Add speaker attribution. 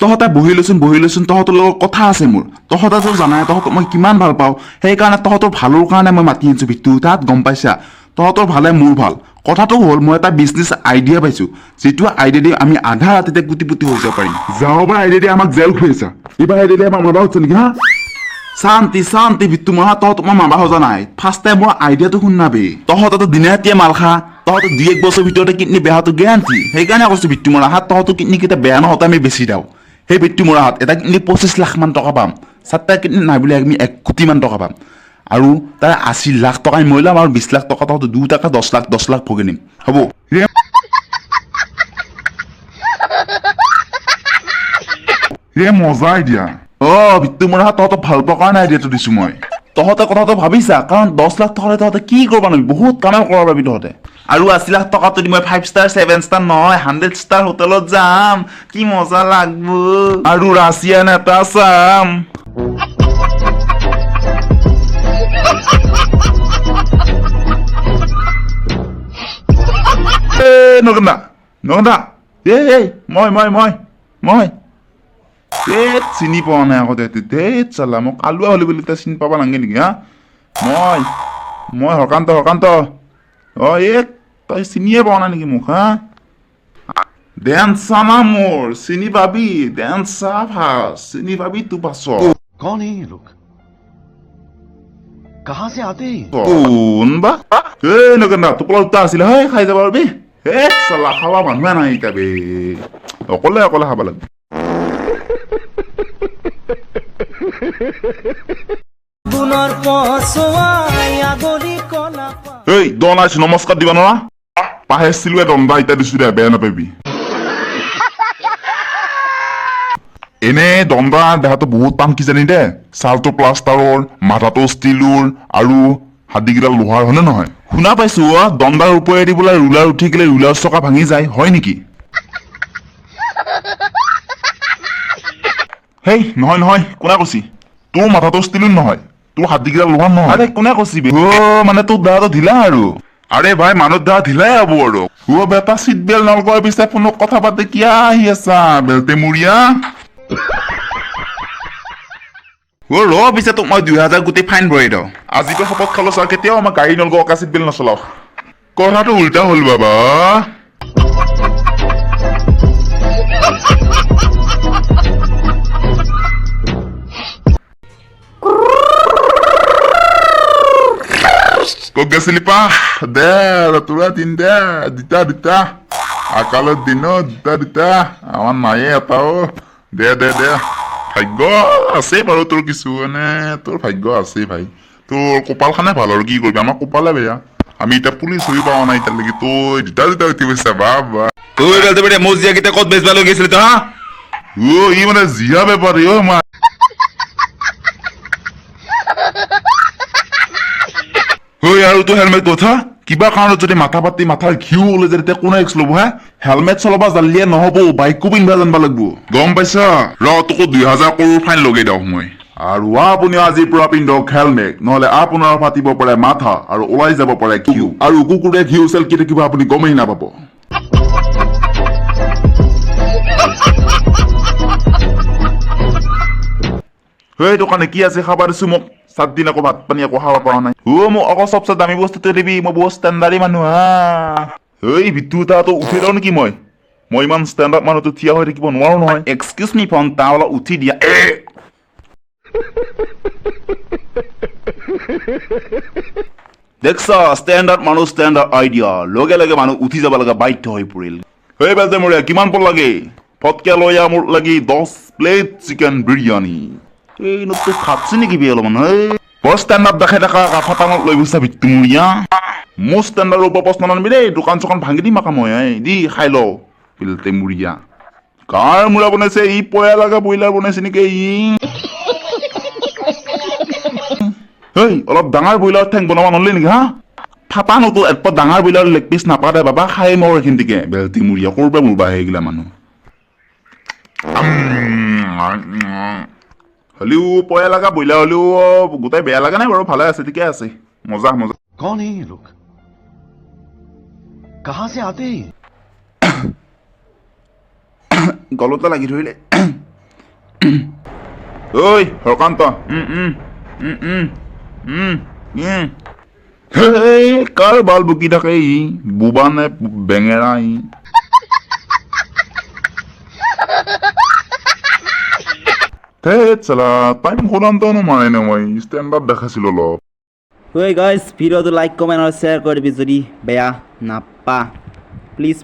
Speaker 1: তহঁতে বহি লৈচোন তহঁতৰ লগত কথা আছে মোৰ তহঁতেতো জানাই তহঁতক মই কিমান ভাল পাওঁ সেইকাৰণে তহঁতৰ ভালৰ কাৰণে মই মাতি আনিছো বিট্টু তাত গম পাইছা তহঁতৰ ভালে মোৰ ভাল কথাটো হ'ল মই এটা বিজনেছ আইডিয়া পাইছো যিটো আইডিয়া দি আমি আধা ৰাতিতে কোটিপতি হৈ যাব পাৰিম যাওঁবাৰ আইডিয়া দি আমাক জেল খুৱাইছা এইবাৰ আইডিয়া দি আমাক মাবা হচ্ছে নেকি হা শান্তি বিট্টু মহা তহঁতক মই মাবা সজা নাই ফাৰ্ষ্ট টাইম মোৰ আইডিয়াটো শুনাবি তহঁততো দিনে ৰাতিয়ে মাল খা তহঁতৰ 2-1 বছৰ ভিতৰতে কিডনী বেয়াটো গেৰাণ্টি সেইকাৰণে কৈছো বিট্টু মৰা হাত তহঁতৰ কিডনী কেইটা বেয়া নহওঁতে আমি বেছি দিওঁ সেই বিট্টু মৰা হাত এটা কিডনী 25 লাখ মান টকা পাম 7টা কিডনী নাই বুলি আমি 1 কোটি মান টকা পাম আৰু তাৰ 80 লাখ টকা আমি মৰিলাম আৰু 20 লাখ টকা তহঁতৰ 2 টাকা 10 লাখ ভগি নিম হ'ব ৰে মজা আইডিয়া বিট্টু মৰা হাত তহঁতক ভাল পোৱাৰ কাৰণে আইডিয়াটো দিছো মই তহঁতে কথাটো ভাবিছা কাৰণ 10 লাখ টকাৰে তহঁতে কি কৰিব নোৱাৰিবি বহুত কাম কৰিব পাৰিবি তহঁতে আৰু 80 লাখ টকাটো দি মই 5 ষ্টাৰ 7 ষ্টাৰ নহয় 100 ষ্টাৰ হোটেলত যাম কি মজা লাগব আৰু ৰাছিয়ান এটা চাম নগন্দা এই মই চিনি পোৱা নাই আগতে ধেত চালা মোক আলুৱা হলি বুলি তই চিনি পাবা নাগে নেকি হা মই হৰকান্ত তই চিনিয়ে পোৱা নাই নেকি মোক হা ডেন্সা না মোৰ চিনি পাবি ডেন্সা ভাস চিনি পাবি তোৰ পাছত
Speaker 2: कौन है ये लोग कहां से आते हैं
Speaker 1: কোনবা নগন্দা টোপলা দুটা আছিলে হয় খাই যাব পাৰিবি চালা খাৱা মানুহে নাই এতিয়া বে অকলে খাব লাগিব এই দন আইছো নমস্কাৰ দিবা নৰা পাহে চিলুৱে দণ্ডা ইটা দিছো দে বেয়া নাপাবি এনে দণ্ডা দেহাটো বহুত টান কিজানি দে ছালটো প্লাষ্টাৰৰ মাথাটো ষ্টিলৰ আৰু হাডিকেইডাল লোহাৰ হয়নে নহয় শুনা পাইছো দণ্ডাৰ ওপৰেদি বোলে ৰুলাৰ উঠি গেলে ৰুলাৰ চকা ভাঙি যায় হয় নেকি হেই নহয় কোনে কৈছি তোৰ মাথাটো ষ্টিলৰ নহয় তোৰ হাডিকেইডাল লোহাৰ নহয় আৰে কোনে কৈছি মানে তোৰ দেহাটো ঢিলা আৰু আৰে ভাই মানুহ দেহা ঢিলাই হব আৰু বেটা চিট বেল নলগোৱাৰ পিছে ফোনত কথা পাতে কিয় আহি আছা বেলতে মুৰিয়া পিছে তোক মই 2000 গোটেই ফাইন ভৰাই দিওঁ আজিতো শপত খালো ছাৰ কেতিয়াও আমাৰ গাড়ী নলগোৱা চিট বেল নচলাও কথাটো উল্টা হ'ল বাবা ক'ত গৈছিলি পা দে তোৰা তিন দে দুটা আকালৰ দিনত দুটা আমাৰ নায়ে এটাও দে ভাগ্য আছে বাৰু তোৰ কিছু মানে তোৰ ভাগ্য আছে ভাই তোৰ কপালখনে ভাল আৰু কি কৰিবি আমাৰ কপালে বেয়া আমি এতিয়া পুলিচ হৈ পোৱা নাই এতিয়ালৈকে তই দুটা উঠি গৈছা বা তই মোৰ জীয়াকেইটা ক'ত বেচবা লৈ গৈছিলি তই হা ই মানে জীয়া বেপাৰী মা আৰু তোৰ হেলমেট কথা কিবা কাৰণত যদি মাথা পাতি মাথাৰ ঘিউ ওলাই যায় তেতিয়া কোনে ৰিক্স ল'ব হা হেলমেট চলাবা জানিলে নহব বাইকো পিন্ধিবা জানিব লাগিব গম পাইছা তোকো 2000 কৰোৰ ফাইন লগাই দিওঁ মই আৰু আপুনি আজিৰ পৰা পিন্ধক হেলমেট নহলে আপোনাৰ ফাটিব পাৰে মাথা আৰু ওলাই যাব পাৰে ঘিউ আৰু কুকুৰে ঘিউ চেলকি থাকিব আপুনি গমেই নাপাব সেইটো কাৰণে কি আছে খাব দিছো মোক 7 দিন আকৌ ভাত পানী একো খাব পৰা নাই মোক আকৌ চবচে দামী বস্তুটো দিবি মই বহুত ষ্টেণ্ডাৰ্ডী মানুহ ভিতু তাতো উঠি দিওঁ নেকি মই ইমান ষ্টেণ্ডাৰ্ড মানুহটো থিয় হৈ থাকিব নোৱাৰো নহয় এক্সকিউজ মি ফোন তা অলপ উঠি দিয়া দেখছ ষ্টেণ্ডাৰ্ড মানুহ ষ্টেণ্ডাৰ্ড আইডিয়া লগে লগে মানুহ উঠি যাব লগা বাধ্য হৈ পৰিল বেলতে মোৰ কিমান পৰ লাগে ফটকে লৈ মোৰ লাগি 10 প্লেট চিকেন বিৰিয়ানী এই নতো খাটছি নেকি বি অলপমান বৰ ষ্টেণ্ডাৰ্ড দেখাই থকা কাফাটাঙত লৈ গৈছা ভিতমূৰীয়া মোৰ ষ্টেণ্ডাৰ্ডৰ ওপৰত প্ৰশ্ন নানিবি দেই দোকান চোকান ভাঙি দিম আকৌ মই দি খাই লওঁ পিলতে মুৰিয়া কাৰ মুৰা বনাইছে ই পয়া লগা ব্ৰইলাৰ বনাইছে নেকি অলপ ডাঙৰ ব্ৰইলাৰ ঠেং বনাব নহলে নেকি হা ফাটা নতো এপত ডাঙৰ ব্ৰইলাৰ লেগ পিচ নাপাতে বাবা খাই মোৰ এইখিনিকে বেলতি মুৰিয়া ক'ৰ পৰা মুৰবা সেইগিলা মানুহ হলেও পয়া লগা ব্ৰইলাৰ হলেও গোটাই বেয়া লগা নাই বাৰু ভালে আছে ঠিকে আছে মজা
Speaker 2: कौन है ये लोग कहां से आते हैं
Speaker 1: গলতে লাগি ধৰিলে ঐ হৰকান্ত হেই কাৰ বাল বকি থাকে ই বুবা নে বেঙেৰা ই ধেৎ চালা টাইম সদান্তনো মাৰে নে মই ষ্টেণ্ডাৰ্ড দেখাইছিলো অলপ
Speaker 3: ঐ গাইজ ভিডিঅ'টো লাইক কমেণ্ট আৰু শ্বেয়াৰ কৰি দিবি যদি বেয়া নাপা প্লিজ